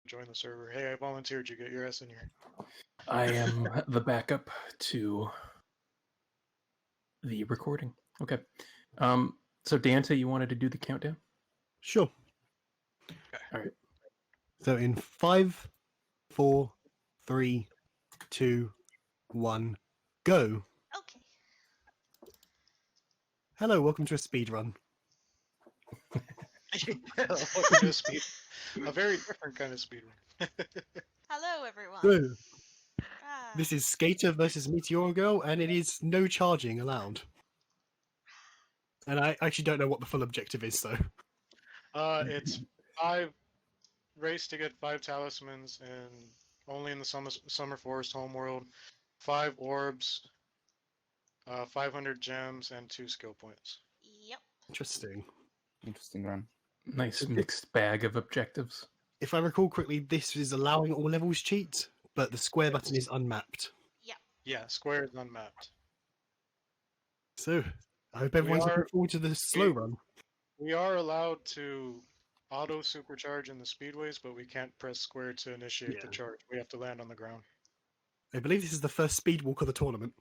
join the server. Hey, I volunteered. You get your ass in here. I am the backup to the recording. Okay. So Dante, you wanted to do the countdown? Sure. Okay. All right. So in 5, 4, 3, 2, 1, go. Okay. Hello, welcome to a speed run. Welcome to a very different kind of speedrun. Hello, everyone. So, Ah, this is Skater versus Meteora Girl, and it is no charging allowed. And I actually don't know what the full objective is, so. It's 5 race to get 5 talismans, and only in the summer forest homeworld. 5 orbs, 500 gems, and 2 skill points. yep. Interesting. Interesting run. Nice mixed bag of objectives. If I recall correctly, this is allowing all levels cheat, but the square button is unmapped. Yeah, square is unmapped. So, I hope everyone's looking forward to the slow run. We are allowed to auto supercharge in the speedways, but we can't press square to initiate the Yeah. charge. We have to land on the ground. I believe this is the first speed walk of the tournament.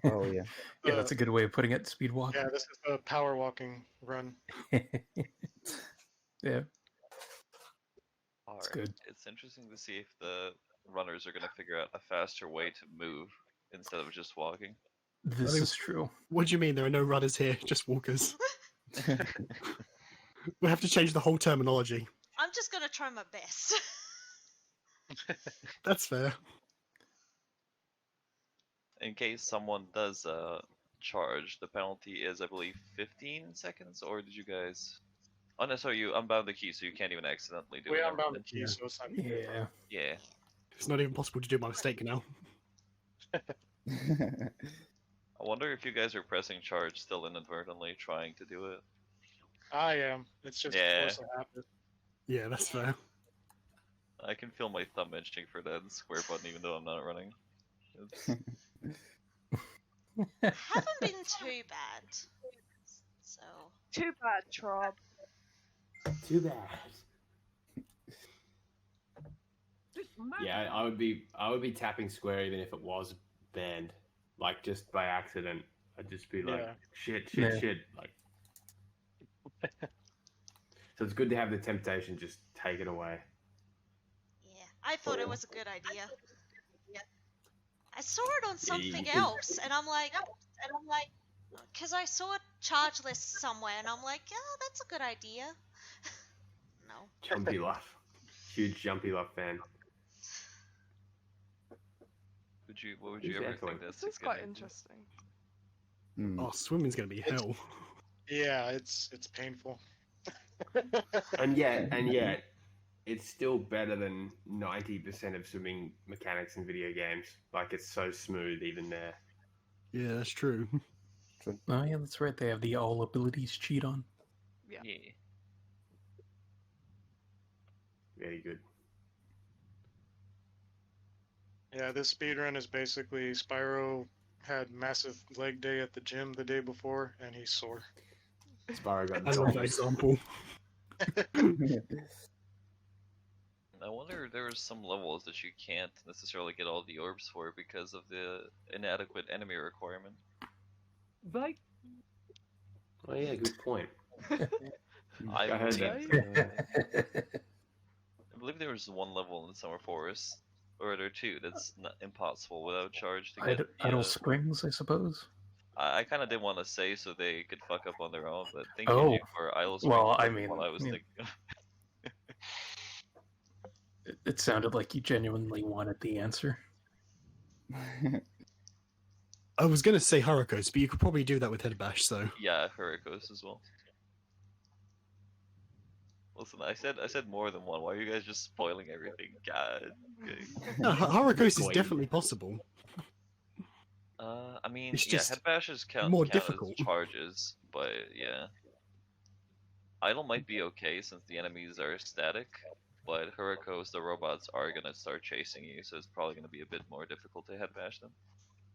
Oh yeah. Yeah, that's a good way of putting it. Speed walk. Yeah, this is a power walking run. Yeah. Alright. It's good. It's interesting to see if the runners are going to figure out a faster way to move instead of just walking. This is true. What do you mean there are no runners here, just walkers? We have to change the whole terminology. I'm just gonna try my best. That's fair. In case someone does charge, the penalty is, I believe, 15 seconds, or did you guys... Oh no, sorry, you unbound the key, so you can't even accidentally do We it. unbound the key, Yeah. so it's not. Yeah. Yeah. It's not even possible to do by mistake now. I wonder if you guys are pressing charge still inadvertently, trying to do it. I am. It's just Yeah. force of habit. Yeah, that's fair. I can feel my thumb itching for that square button even though I'm not running. It's... Haven't been too bad. So. Too bad, Trob. Too bad. Yeah, I would be tapping square even if it was banned. Like just by accident. I'd just be like Yeah. shit. Like so it's good to have the temptation just taken away. Yeah, I thought it was a good idea. I saw it on something could- else, and I'm like, because I saw Chargeless somewhere, and I'm like, yeah, that's a good idea. No. Jumpy Luff. Huge Jumpy Luff fan. What would you ever Exactly. think this This is quite interesting. Hmm. Oh, swimming's gonna be hell. Yeah, it's painful. And yet, it's still better than 90% of swimming mechanics in video games. Like it's so smooth even there. Yeah, that's true. Oh yeah, that's right. They have the all abilities cheat on. Yeah. Yeah. Very good. Yeah, this speedrun is basically Spyro had massive leg day at the gym the day before, and he's sore. Spyro got I love that example. I wonder if there are some levels that you can't necessarily get all the orbs for because of the inadequate enemy requirement. Like, Oh yeah, good point. I I heard believe- that. I believe there was one level in the Summer Forest, or there are 2, that's not impossible without charge to get. Idle Springs, I suppose. I kind of didn't want to say so they could fuck up on their own, but thank you Oh. for Isle of Well, Springs I was mean, what I was yeah. thinking of. It sounded like you genuinely wanted the answer. I was gonna say Hurricanes, but you could probably do that with Head Bash, so. Yeah, Hurricos as well. Listen, I said more than one. Why are you guys just spoiling everything? God. Okay. No, Hurricanes is Wait. definitely possible. I mean, It's yeah, just head bashes count, more count as difficult. charges, but yeah. Idle might be okay since the enemies are static, but Hurricos, the robots, are gonna start chasing you, so it's probably gonna be a bit more difficult to head bash them.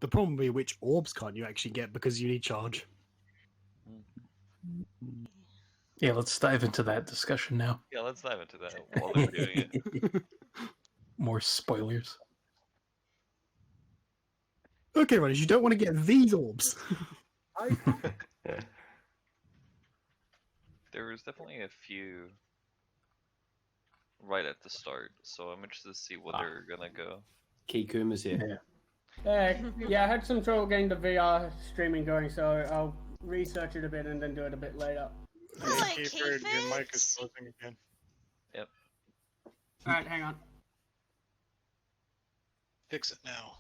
The problem will be which orbs can't you actually get because you need charge. Yeah, let's dive into that discussion now. Yeah, let's dive into that while they're doing it. More spoilers. Okay, runners, you don't want to get these orbs. There was definitely a few right at the start, so I'm interested to see what they're gonna go. Kikuma's here. Yeah, I had some trouble getting the VR streaming going, so I'll research it a bit and then do it a bit later. Hello, Keyford, your mic is Keefers. closing again. Alright, hang on. Fix it now.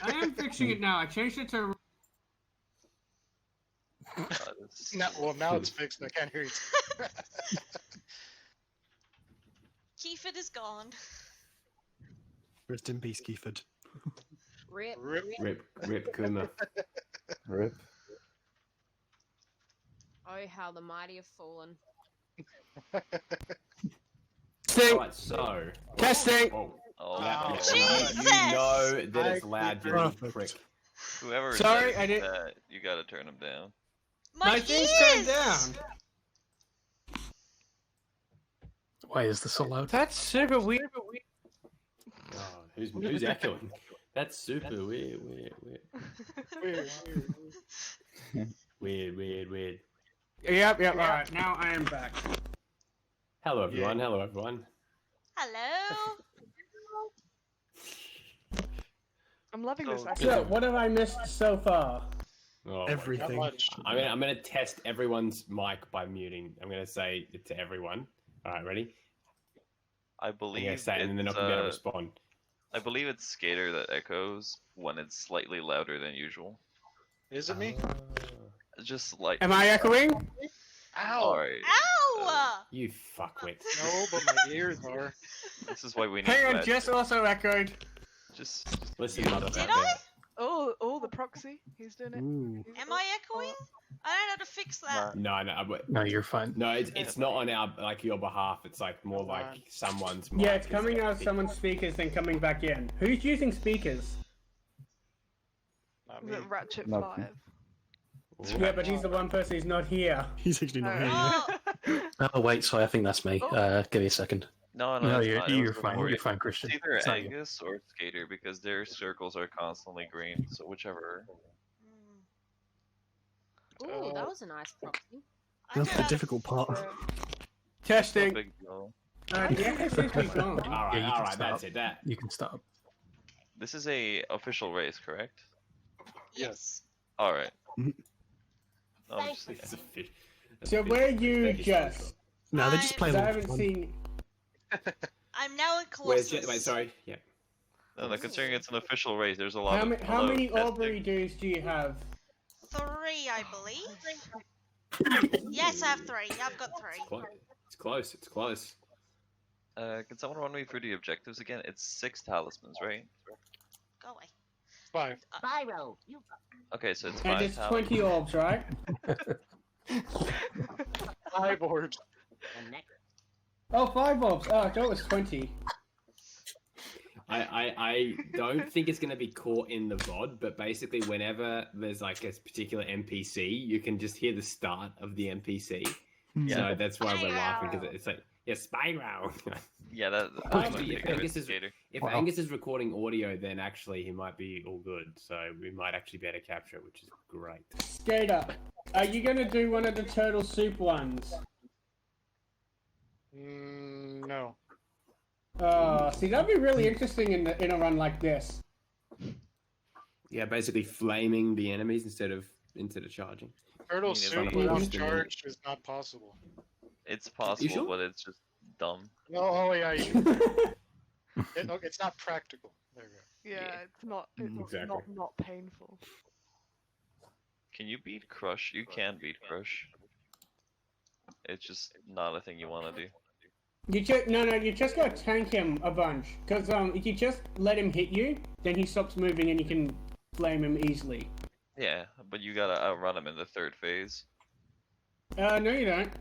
I am fixing it now. I changed it to... Now it's fixed. I can't hear you. Keyford is gone. Rest in peace, Keyford. Rip. Rip Kuma. Rip. Oh, how the mighty have fallen. Testing! Right, so. Testing! Oh, Wow. Jesus! You know that it's loud, you Perfect. prick. whoever Sorry, says I didn't- that, you gotta turn him down. My thing's ears! turned down. Why is this allowed? That's super weird. Oh, who's echoing? That's super weird. Weird. Yep, alright, now I am back. Hello everyone, Hello. I'm loving this So- episode. So, what have I missed so far? Oh, Not Everything. much. I'm gonna test everyone's mic by muting. I'm gonna say it to everyone. Alright, ready? I I'm believe gonna say it and then they're it's, not gonna respond. I believe it's Skater that echoes when it's slightly louder than usual. Is it me? Just like. Am I echoing? Ow! Alright. Ow! You fuckwit. No, but my ears are. This is why we need Hang on, Red. Jess also echoed. Just Listen, mute mother. them. Did I? Oh, the proxy. He's doing it. Ooh. He's Am got- I echoing? I don't know how to fix that. No, you're fine. No, it's not on our your behalf. It's like more like someone's. Mic Yeah, it's is coming out of empty. someone's speakers, then coming back in. Who's using speakers? Not Is me. it Ratchet Not- 5? Yeah, but he's the one person who's not here. He's actually not here. Oh, Oh wait, so I think that's me. Give me a second. No, No, it's you're not. It was you're fine. before You're you. fine, Christian. It's either It's not you. Angus or Skater because their circles are constantly green. So whichever. Ooh, that was a nice proxy. I don't That's know the how to difficult part. No Testing. big deal. Yeah, it seems to be gone. All Yeah, you can right, that's stop. it. That. You can stop. This is a official race, correct? Yes. All right. Mhm. No, I'm just- It's a fi- that's So a where are fish- you, that is Jess? cool. No, they're just I- playing I one. haven't seen. I'm now in Where's Colossus. Wait, sorry. Yeah. No, considering it's an official race, there's a lot How, of. how many hello, Aubrey testing. dudes do you have? 3, I believe. Yes, I have 3. I've got 3. It's close. It's close. Can someone run me through the objectives again? It's 6 talismans, right? Go away. 5. Spyro, you Okay, so it's And 5 it's talismans. 20 orbs, right? 5 orbs. Oh, 5 orbs. Oh, I thought it was 20. I don't think it's going to be caught in the VOD, but basically whenever there's like a particular NPC, you can just hear the start of the NPC. So that's why we're laughing, because it's like, yeah, Spyro. Yeah, that. Actually, if might be Angus is- Skater. If Wow. Angus is recording audio, then actually he might be all good. So we might actually be able to capture it, which is great. Skater, are you going to do one of the turtle soup ones? No. See, that'd be really interesting in a run like this. Yeah, basically flaming the enemies instead of charging. Turtle it's soup not without possible. charge is not possible. It's possible, sure? but it's just dumb. Oh yeah, it's not practical. There we go. Yeah, Yeah. it's not. It's Exactly. not painful. Can you beat Crush? You can beat Crush. It's just not a thing you want to do. You just gotta tank him a bunch. Because if you just let him hit you, then he stops moving and you can flame him easily. Yeah, but you gotta outrun him in the 3rd phase. No you don't.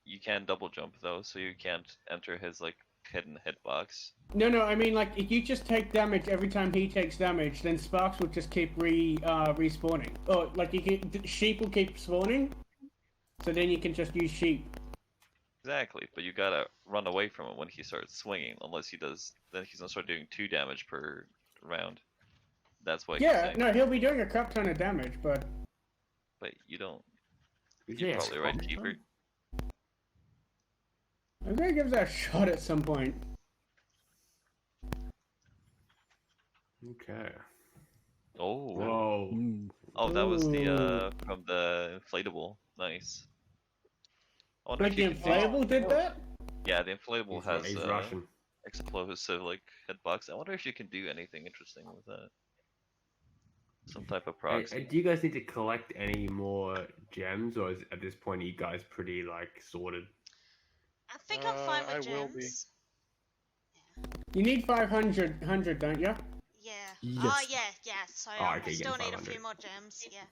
You can double jump though, so you can't enter his like hidden hitbox. No, I mean, like, if you just take damage every time he takes damage, then Sparks will just keep respawning. Or, like, sheep will keep spawning, So then you can just use sheep. Exactly, but you gotta run away from him when he starts swinging. Unless he does, then he's gonna start doing 2 damage per round. That's why. Yeah, no, he'll be doing a crap ton of damage, but But you don't. Is You're there a probably right, crop Keeper. I'm gonna give that a shot at some point. Okay. Oh. Whoa. Oh, that was the Ooh. from the inflatable. Nice. I wonder Like if the you can do- inflatable did that? Yeah, the inflatable has He's Russian. explosive like hitbox. I wonder if you can do anything interesting with that. Some type of proxy. Do you guys need to collect any more gems, or is at this point are you guys pretty like sorted? I think I'm fine with I will be. gems. You need 500, don't you? Yeah. Yes. Oh yeah. So Oh, I okay, still getting need a 500. few more gems. Yeah.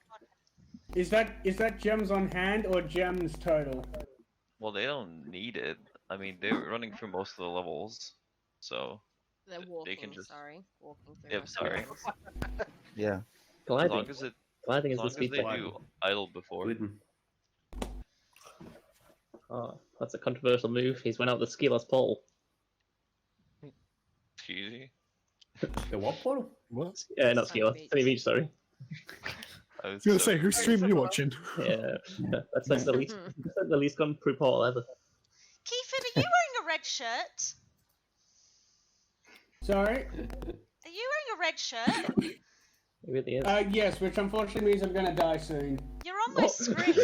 Is that gems on hand or gems total? Well, they don't need it. I mean, they're running through most of the levels, so They're They walking, can just- sorry. Walking through Yep, most sorry. levels. Yeah. as Gliding. long as it, Gliding as is long the as speed they tech. do idle before. Glidden. Oh, that's a controversial move. He's went out the skillless pole. Easy. The what portal? What? Yeah, not Sunny skillless. Beach. Sunny Beach, sorry. I I was gonna say, whose confused. stream are you watching? Yeah, that's the least, that's the least gone through portal ever. Keith, are you wearing a red shirt? Sorry? Are you wearing a red shirt? It really is. Yes, which unfortunately means I'm gonna die soon. You're on my screen.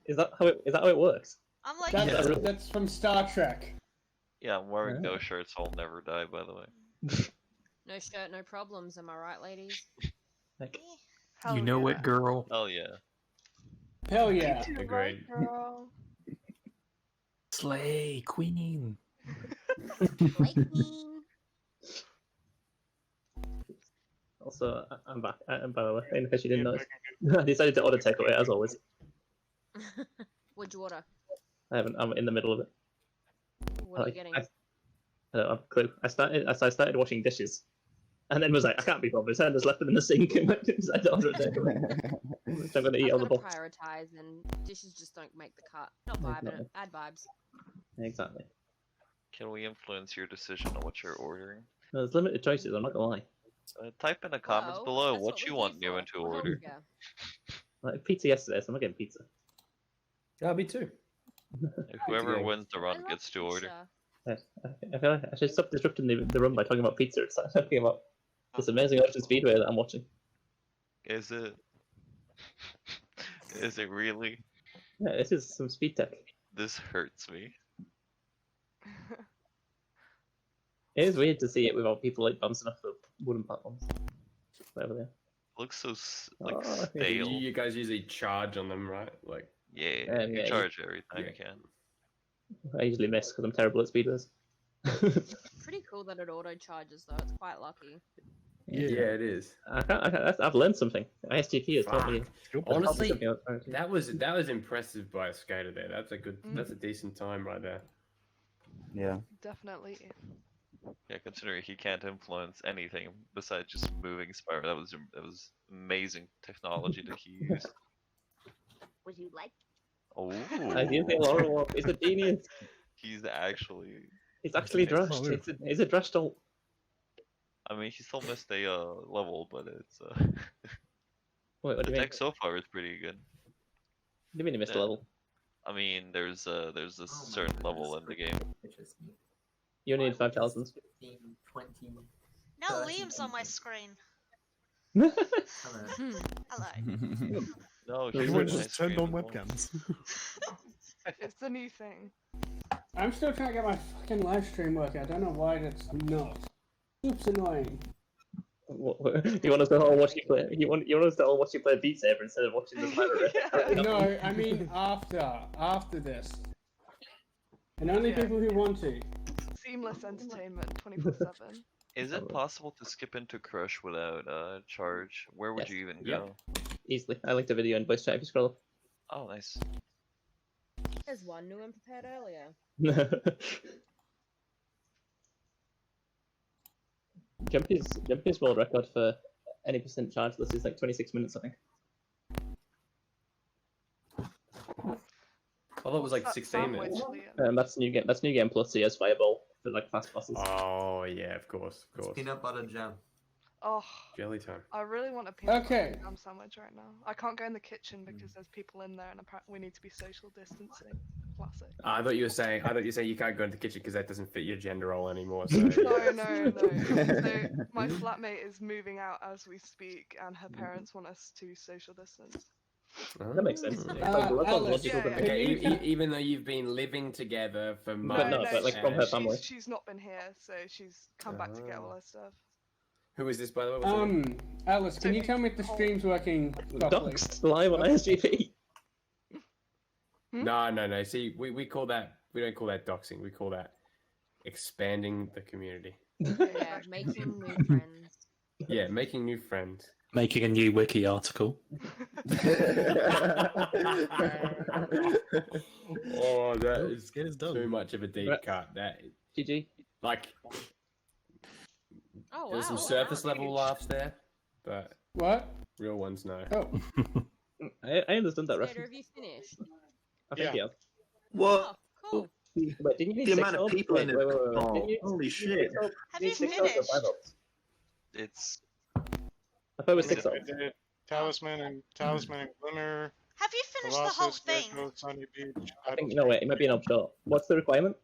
Is that how it works? I'm like, That's from Star Trek. Yeah, I'm wearing no shirts, so I'll never die, by the way. No shirt, no problems. Am I right, ladies? Like, You know it, girl. Oh yeah. Hell yeah. Agreed. Girl. Slay, queen. Lightning. also, I'm back. And by the way, in case you didn't notice, I decided to order takeaway as always. What'd you order? I'm in the middle of it. What are you getting? I don't have a clue. I started washing dishes, and then was like, I can't be bothered. So I just left them in the sink and decided to order a takeaway. So I'm going to eat all the I've got to box. prioritize, and dishes just don't make the cut. Not vibing it. Add vibes. Exactly. Can we influence your decision on what you're ordering? No, there's limited choices. I'm not gonna lie. Type in the comments Well, below that's what you we're want here Newman for. to We're order. here. Like pizza yesterday, so I'm not getting pizza. Yeah, me too. Whoever Yeah. wins the I run love gets to order. pizza. I feel like I should stop disrupting the run by talking about pizza and start talking about this amazing Ocean Speedway that I'm watching. Is it? Is it really? Yeah, this is some speed tech. This hurts me. It is weird to see it without people like bouncing off the wooden platforms. Whatever they are. Looks so like Oh, yeah. stale. You guys usually charge on them, right? Like, Yeah, you yeah, charge every time yeah. you can. I usually miss because I'm terrible at speedways. Pretty cool that it auto charges though. It's quite lucky. Yeah. it is. I've learned something. ISGP has taught me. Honestly, something else, apparently. that was impressive by a skater there. That's a good. That's a decent time right there. Yeah. Definitely. Yeah, considering he can't influence anything besides just moving Spyro, that was amazing technology that he used. Would you like? Oh, I do think Laura Walk is a genius. he's actually. It's actually Nice. drashed. It's a drashed ult. I mean, he still missed a level, but it's Wait, what the do you mean? deck so far is pretty good. What do you mean you missed a Yeah. level? I mean, there's a certain level in the game. You only need 5,000. now Liam's on my screen. Hmm. Hello. No, Everyone he's Everyone on my just turned screen on as well. webcams. It's the new thing. I'm still trying to get my fucking live stream working. I don't know why that's not. It's annoying. You want us to all watch you play? You want us to all watch you play Beat Saber instead of watching the Spyro? Yeah. No, I mean after this. And only Yeah. people who want to. Seamless entertainment, 24/7. Is it possible to skip into Crush without charge? Where would Yes. you even Yep. go? Easily. I linked a video in voice chat if you scroll Oh, nice. There's one new and prepared earlier. up. Jumpy's world record for any percent chargeless is like 26 minutes, I think. thought it was like That 16 sandwich, minutes. Liam. That's new game. That's new game plus CS Fireball for like fast passes. Oh yeah, of course, of course. Peanut butter jam. Oh, Jelly time. I really want a peanut Okay. butter jam sandwich right now. I can't go in the kitchen because there's people in there, and apparently we need to be social distancing. Classic. I thought you were saying you can't go into the kitchen because that doesn't fit your gender role anymore. So. No. So my flatmate is moving out as we speak, and her parents want us to social distance. That makes sense. Alice, yeah. Okay, even though you've been living together for months. no, but like from her family. She's not been here, so she's come back to get all her stuff. Who is this, by the way? What's her name? Alice, can you tell me if the stream's working properly? Doxed live on ISGP. No. See, we call that, we don't call that doxing. We call that expanding the community. Yeah, making new friends. Yeah, making new friends. Making a new wiki article. Oh, that is It is done. too much of a deep cut. That GG. like Oh, there's some wow. surface level laughs there, but What? real ones no. Oh, I understood that Skater, reference. have you finished? I think yeah. What? Oh, cool. But didn't you need The 6 amount of orbs? people in it. Wait. Oh, Didn't you- holy didn't you shit. six orbs? Have Didn't you 6 orbs or finished? 5 orbs? It's I thought it was 6 I orbs. did Talisman and Glimmer. Have you finished the whole Colossus, thing? Greco, Sunny Beach. I think, no, wait, it might be an orb short. What's the requirement?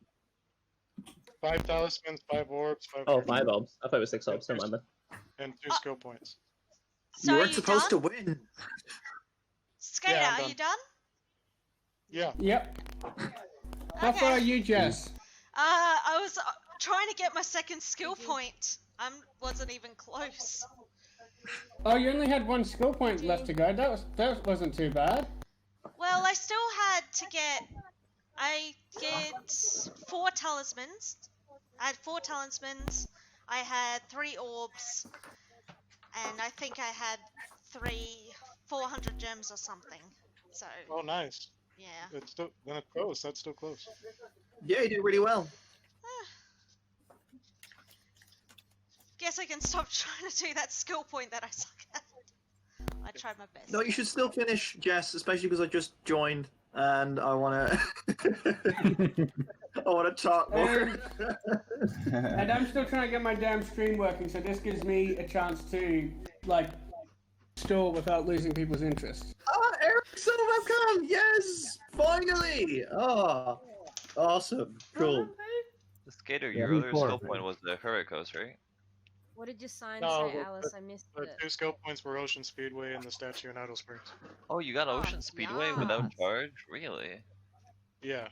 5 Talismans, 5 Orbs, 5 Oh, Greco, 5 orbs. I thought it was 6 orbs. Never mind then. and 2 skill points. So You are weren't supposed done? to win. Skater, Yeah, I'm are you done? Yeah. yep. How Okay. far are you, Jess? I was trying to get my second skill point. I wasn't even close. Oh, you only had 1 skill point left to go. That wasn't too bad. Well, I still had to get. I did 4 talismans. I had 4 talismans. I had 3 orbs, and I think I had 400 gems or something. So Oh, nice. yeah. It's still when it's close. That's still close. Yeah, you did really well. Guess I can stop trying to do that skill point that I suck at. I tried my best. No, you should still finish, Jess, especially because I just joined and I want to. I want to talk more. And I'm still trying to get my damn stream working, so this gives me a chance to, like, stall without losing people's interest. Ah, Eric's on the webcam! Yes! Finally! Oh, awesome. Cool. the Skater. Yeah, Your other before. skill point was the Hurricos, right? What did your sign No, say, but- Alice? I missed The it. 2 skill points were Ocean Speedway and the statue in Idle Springs. Oh, you got Ocean Speedway without nice. charge? Really? Yeah.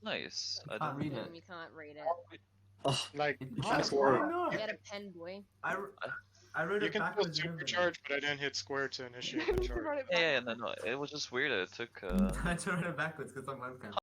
Nice. I Can't didn't- read it. You can't read it. Oh, Like, that's Oh, horrible. Get a pen, boy. I wrote you it can still backwards. and supercharge, but I didn't hit square to initiate the charge. Yeah, no, it was just weird. It took. everything. I tried to write it backwards because I'm webcam.